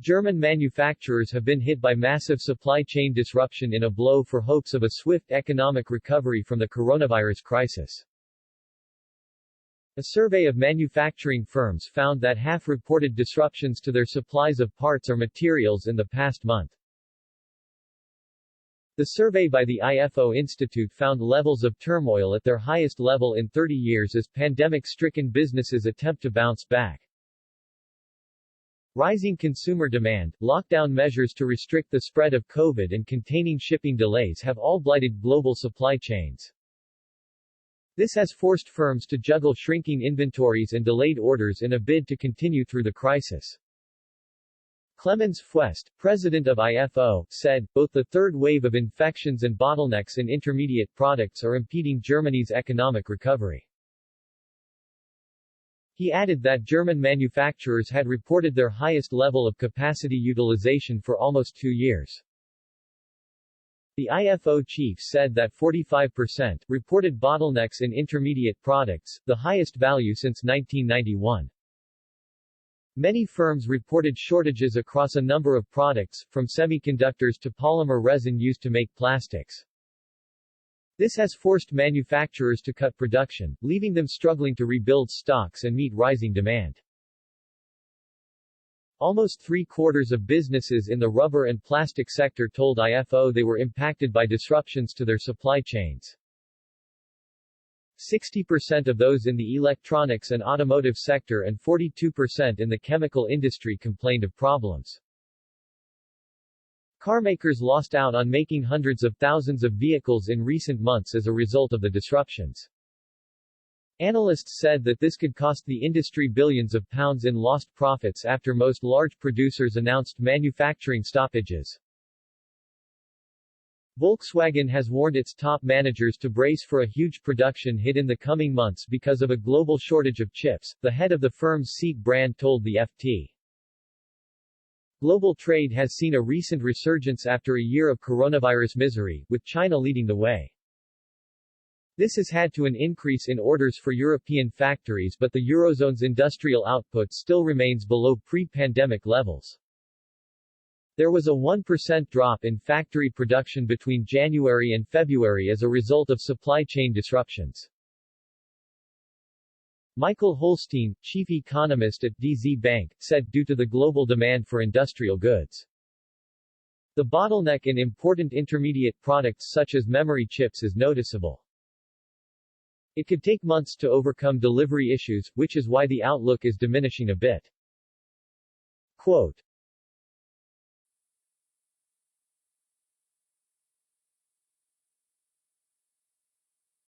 German manufacturers have been hit by massive supply chain disruption in a blow for hopes of a swift economic recovery from the coronavirus crisis. A survey of manufacturing firms found that half reported disruptions to their supplies of parts or materials in the past month. The survey by the IFO Institute found levels of turmoil at their highest level in 30 years as pandemic-stricken businesses attempt to bounce back. Rising consumer demand, lockdown measures to restrict the spread of COVID and containing shipping delays have all blighted global supply chains. This has forced firms to juggle shrinking inventories and delayed orders in a bid to continue through the crisis. Clemens Fuest, president of IFO, said, both the third wave of infections and bottlenecks in intermediate products are impeding Germany's economic recovery. He added that German manufacturers had reported their highest level of capacity utilization for almost 2 years. The IFO chief said that 45% reported bottlenecks in intermediate products, the highest value since 1991. Many firms reported shortages across a number of products, from semiconductors to polymer resin used to make plastics. This has forced manufacturers to cut production, leaving them struggling to rebuild stocks and meet rising demand. Almost 3/4 of businesses in the rubber and plastic sector told IFO they were impacted by disruptions to their supply chains. 60% of those in the electronics and automotive sector and 42% in the chemical industry complained of problems. Carmakers lost out on making hundreds of thousands of vehicles in recent months as a result of the disruptions. Analysts said that this could cost the industry billions of pounds in lost profits after most large producers announced manufacturing stoppages. Volkswagen has warned its top managers to brace for a huge production hit in the coming months because of a global shortage of chips, the head of the firm's Seat brand told the FT. Global trade has seen a recent resurgence after a year of coronavirus misery, with China leading the way. This has had to an increase in orders for European factories, but the Eurozone's industrial output still remains below pre-pandemic levels. There was a 1% drop in factory production between January and February as a result of supply chain disruptions. Michael Holstein, chief economist at DZ Bank, said due to the global demand for industrial goods, the bottleneck in important intermediate products such as memory chips is noticeable. It could take months to overcome delivery issues, which is why the outlook is diminishing a bit. Quote,